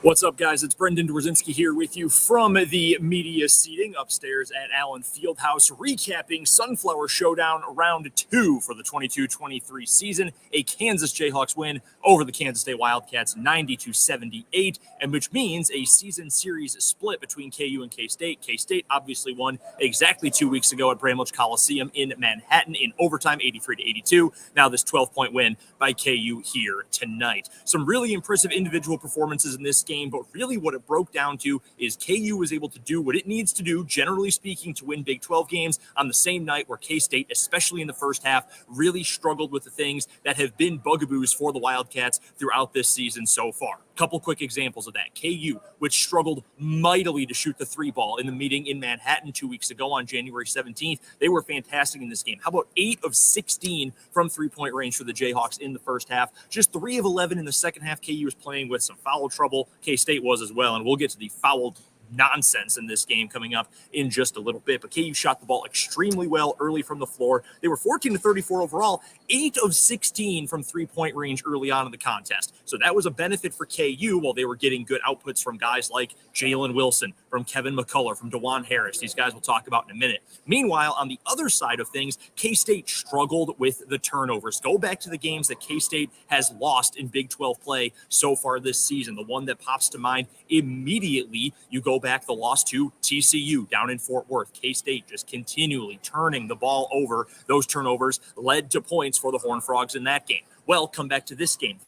What's up, guys? It's Brendan Dzwierzynski here with you from the media seating upstairs at Allen Fieldhouse, recapping Sunflower Showdown Round 2 for the 22-23 season. A Kansas Jayhawks win over the Kansas State Wildcats 90-78, and which means a season series split between KU and K-State. K-State obviously won exactly 2 weeks ago at Bramlage Coliseum in Manhattan in overtime, 83-82. Now this 12-point win by KU here tonight. Some really impressive individual performances in this game, but really what it broke down to is KU was able to do what it needs to do, generally speaking, to win Big 12 games on the same night where K-State, especially in the first half, really struggled with the things that have been bugaboos for the Wildcats throughout this season so far. Couple quick examples of that. KU, which struggled mightily to shoot the three ball in the meeting in Manhattan 2 weeks ago on January 17th. They were fantastic in this game. How about 8 of 16 from three-point range for the Jayhawks in the first half? Just 3 of 11 in the second half. KU was playing with some foul trouble. K-State was as well, and we'll get to the fouled nonsense in this game coming up in just a little bit. But KU shot the ball extremely well early from the floor. They were 14-34 overall, 8 of 16 from three-point range early on in the contest. So that was a benefit for KU while they were getting good outputs from guys like Jalen Wilson, from Kevin McCullough, from DeJuan Harris. These guys we'll talk about in a minute. Meanwhile, on the other side of things, K-State struggled with the turnovers. Go back to the games that K-State has lost in Big 12 play so far this season. The one that pops to mind immediately, you go back the loss to TCU down in Fort Worth. K-State just continually turning the ball over. Those turnovers led to points for the Horned Frogs in that game. Well, come back to this game.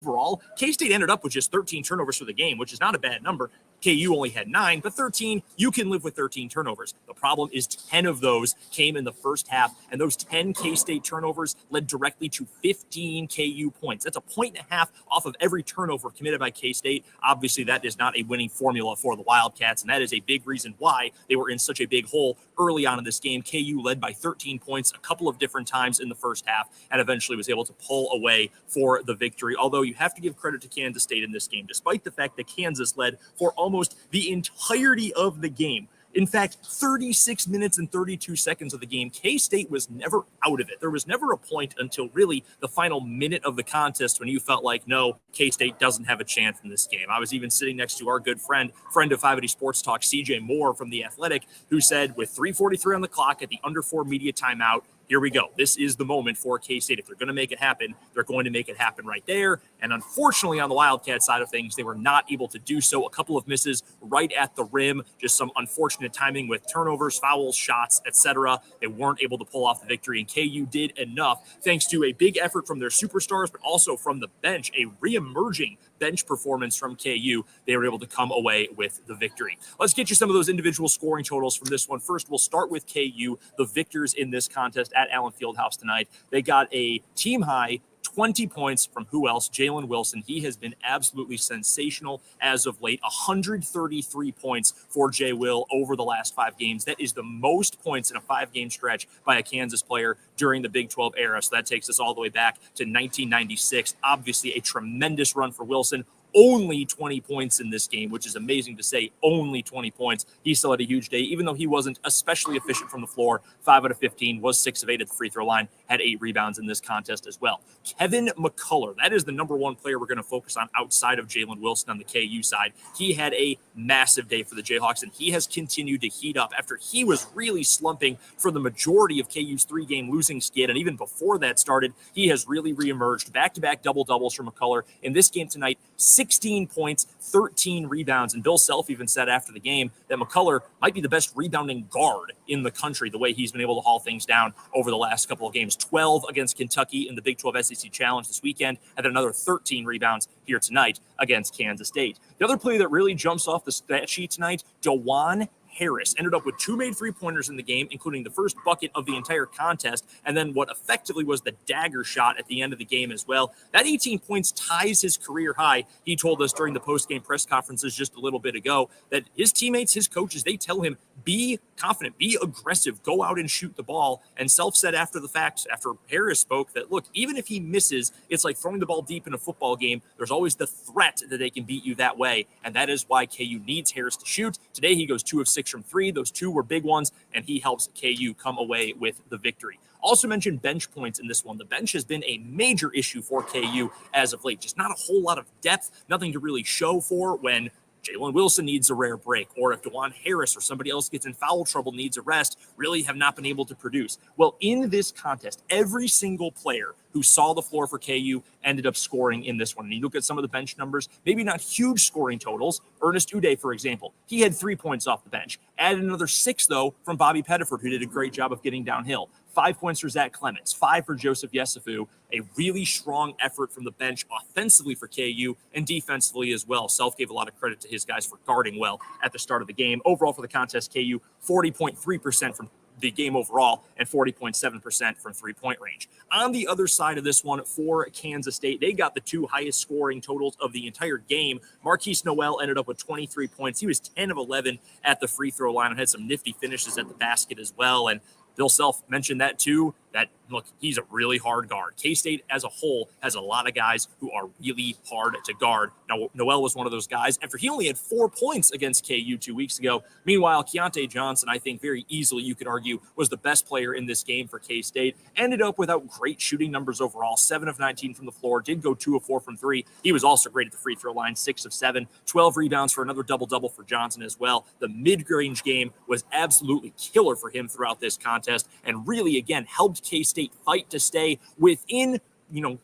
Overall, K-State ended up with just 13 turnovers for the game, which is not a bad number. KU only had 9, but 13, you can live with 13 turnovers. The problem is 10 of those came in the first half, and those 10 K-State turnovers led directly to 15 KU points. That's a point and a half off of every turnover committed by K-State. Obviously, that is not a winning formula for the Wildcats, and that is a big reason why they were in such a big hole early on in this game. KU led by 13 points a couple of different times in the first half, and eventually was able to pull away for the victory. Although you have to give credit to Kansas State in this game, despite the fact that Kansas led for almost the entirety of the game. In fact, 36 minutes and 32 seconds of the game, K-State was never out of it. There was never a point until really the final minute of the contest when you felt like, no, K-State doesn't have a chance in this game. I was even sitting next to our good friend of 580 Sports Talk, CJ Moore from The Athletic, who said with 3:43 on the clock at the under 4 media timeout, here we go. This is the moment for K-State. If they're going to make it happen, they're going to make it happen right there. And unfortunately, on the Wildcat side of things, they were not able to do so. A couple of misses right at the rim, just some unfortunate timing with turnovers, fouls, shots, etc. They weren't able to pull off the victory, and KU did enough thanks to a big effort from their superstars, but also from the bench, a reemerging bench performance from KU. They were able to come away with the victory. Let's get you some of those individual scoring totals from this one. First, we'll start with KU, the victors in this contest at Allen Fieldhouse tonight. They got a team high 20 points from who else? Jalen Wilson. He has been absolutely sensational as of late. 133 points for Jay Will over the last 5 games. That is the most points in a 5-game stretch by a Kansas player during the Big 12 era. So that takes us all the way back to 1996. Obviously, a tremendous run for Wilson. Only 20 points in this game, which is amazing to say. Only 20 points. He still had a huge day, even though he wasn't especially efficient from the floor. 5 out of 15, was 6 of 8 at the free throw line, had 8 rebounds in this contest as well. Kevin McCullough, that is the number one player we're going to focus on outside of Jalen Wilson on the KU side. He had a massive day for the Jayhawks, and he has continued to heat up after he was really slumping for the majority of KU's 3-game losing skid. And even before that started, he has really reemerged. Back-to-back double-doubles for McCullough. In this game tonight, 16 points, 13 rebounds. And Bill Self even said after the game that McCullough might be the best rebounding guard in the country, the way he's been able to haul things down over the last couple of games. 12 against Kentucky in the Big 12 SEC Challenge this weekend, and then another 13 rebounds here tonight against Kansas State. The other player that really jumps off the stat sheet tonight, DeJuan Harris, ended up with 2 made three-pointers in the game, including the first bucket of the entire contest, and then what effectively was the dagger shot at the end of the game as well. That 18 points ties his career high. He told us during the post-game press conferences just a little bit ago that his teammates, his coaches, they tell him, be confident, be aggressive, go out and shoot the ball. And Self said after the fact, after Harris spoke, that look, even if he misses, it's like throwing the ball deep in a football game. There's always the threat that they can beat you that way. And that is why KU needs Harris to shoot. Today, he goes 2 of 6 from 3. Those 2 were big ones, and he helps KU come away with the victory. Also mentioned bench points in this one. The bench has been a major issue for KU as of late. Just not a whole lot of depth, nothing to really show for when Jalen Wilson needs a rare break, or if DeJuan Harris or somebody else gets in foul trouble, needs a rest, really have not been able to produce. Well, in this contest, every single player who saw the floor for KU ended up scoring in this one. And you look at some of the bench numbers, maybe not huge scoring totals. Ernest Uday, for example, he had 3 points off the bench. Added another 6, though, from Bobby Pettiford, who did a great job of getting downhill. 5 points for Zach Clements, 5 for Joseph Yesufu. A really strong effort from the bench offensively for KU and defensively as well. Self gave a lot of credit to his guys for guarding well at the start of the game. Overall for the contest, KU 40.3% from the game overall and 40.7% from three-point range. On the other side of this one for Kansas State, they got the 2 highest scoring totals of the entire game. Marquise Noel ended up with 23 points. He was 10 of 11 at the free throw line and had some nifty finishes at the basket as well. And Bill Self mentioned that too, that, look, he's a really hard guard. K-State as a whole has a lot of guys who are really hard to guard. Now, Noel was one of those guys, and he only had 4 points against KU 2 weeks ago. Meanwhile, Keontae Johnson, I think very easily you could argue, was the best player in this game for K-State. Ended up without great shooting numbers overall, 7 of 19 from the floor, did go 2 of 4 from 3. He was also great at the free throw line, 6 of 7, 12 rebounds for another double-double for Johnson as well. The mid-range game was absolutely killer for him throughout this contest, and really, again, helped K-State fight to stay within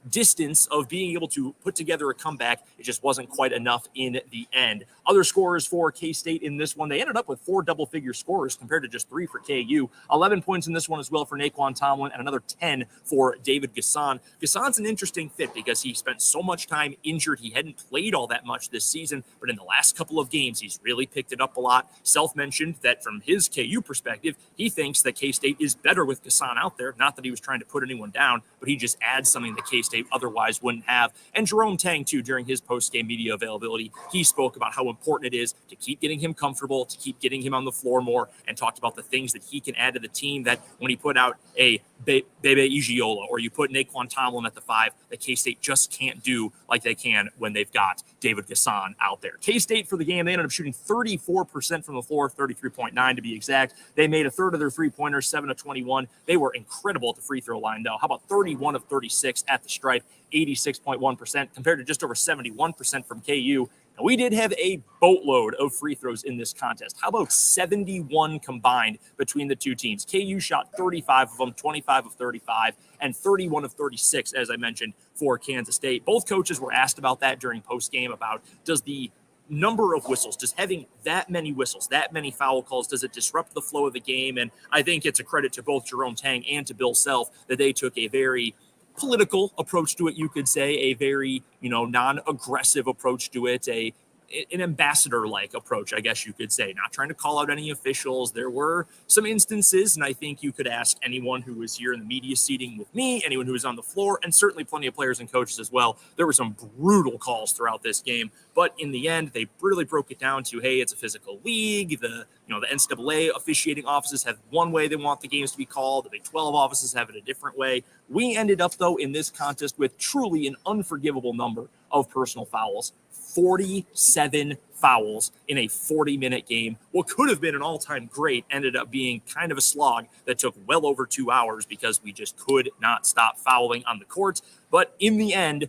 distance of being able to put together a comeback. It just wasn't quite enough in the end. Other scorers for K-State in this one, they ended up with 4 double-figure scorers compared to just 3 for KU. 11 points in this one as well for Naquan Tomlin and another 10 for David Gasson. Gasson's an interesting fit because he spent so much time injured. He hadn't played all that much this season, but in the last couple of games, he's really picked it up a lot. Self mentioned that from his KU perspective, he thinks that K-State is better with Gasson out there. Not that he was trying to put anyone down, but he just adds something that K-State otherwise wouldn't have. And Jerome Tang, too, during his post-game media availability, he spoke about how important it is to keep getting him comfortable, to keep getting him on the floor more, and talked about the things that he can add to the team that when he put out a Bebe Igiola or you put Naquan Tomlin at the 5, that K-State just can't do like they can when they've got David Gasson out there. K-State for the game, they ended up shooting 34% from the floor, 33.9 to be exact. They made a third of their three-pointers, 7 of 21. They were incredible at the free throw line, though. How about 31 of 36 at the stripe, 86.1% compared to just over 71% from KU. Now, we did have a boatload of free throws in this contest. How about 71 combined between the two teams? KU shot 35 of them, 25 of 35, and 31 of 36, as I mentioned, for Kansas State. Both coaches were asked about that during postgame about does the number of whistles, does having that many whistles, that many foul calls, does it disrupt the flow of the game? And I think it's a credit to both Jerome Tang and to Bill Self that they took a very political approach to it, you could say, a very, non-aggressive approach to it, an ambassador-like approach, I guess you could say, not trying to call out any officials. There were some instances, and I think you could ask anyone who was here in the media seating with me, anyone who was on the floor, and certainly plenty of players and coaches as well. There were some brutal calls throughout this game, but in the end, they really broke it down to, hey, it's a physical league. The NCAA officiating offices have one way they want the games to be called. The Big 12 offices have it a different way. We ended up, though, in this contest with truly an unforgivable number of personal fouls. 47 fouls in a 40-minute game. What could have been an all-time great ended up being kind of a slog that took well over 2 hours because we just could not stop fouling on the court. But in the end,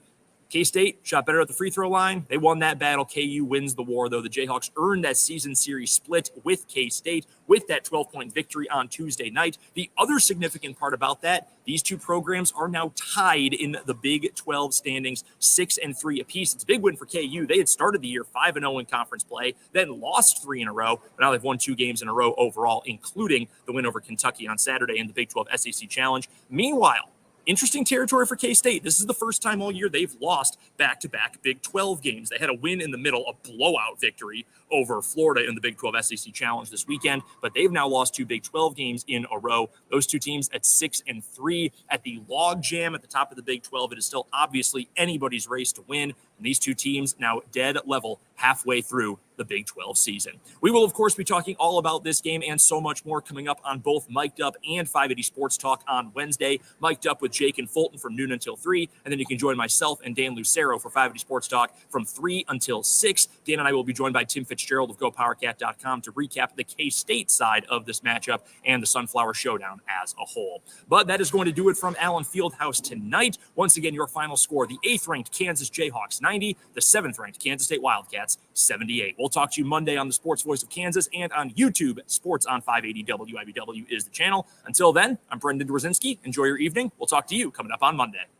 K-State shot better at the free throw line. They won that battle. KU wins the war, though. The Jayhawks earned that season series split with K-State with that 12-point victory on Tuesday night. The other significant part about that, these two programs are now tied in the Big 12 standings, 6-3 apiece. It's a big win for KU. They had started the year 5-0 in conference play, then lost 3 in a row, but now they've won 2 games in a row overall, including the win over Kentucky on Saturday in the Big 12 SEC Challenge. Meanwhile, interesting territory for K-State. This is the first time all year they've lost back-to-back Big 12 games. They had a win in the middle, a blowout victory over Florida in the Big 12 SEC Challenge this weekend, but they've now lost 2 Big 12 games in a row. Those two teams at 6-3 at the log jam at the top of the Big 12. It is still obviously anybody's race to win. And these two teams now dead level halfway through the Big 12 season. We will, of course, be talking all about this game and so much more coming up on both Mic'd Up and 580 Sports Talk on Wednesday. Mic'd Up with Jake and Fulton from noon until 3, and then you can join myself and Dan Lucero for 580 Sports Talk from 3 until 6. Dan and I will be joined by Tim Fitzgerald of GoPowerCat.com to recap the K-State side of this matchup and the Sunflower Showdown as a whole. But that is going to do it from Allen Fieldhouse tonight. Once again, your final score, the 8th-ranked Kansas Jayhawks 90, the 7th-ranked Kansas State Wildcats 78. We'll talk to you Monday on the Sports Voice of Kansas and on YouTube. Sports on 580 WIBW is the channel. Until then, I'm Brendan Dzwierzynski. Enjoy your evening. We'll talk to you coming up on Monday.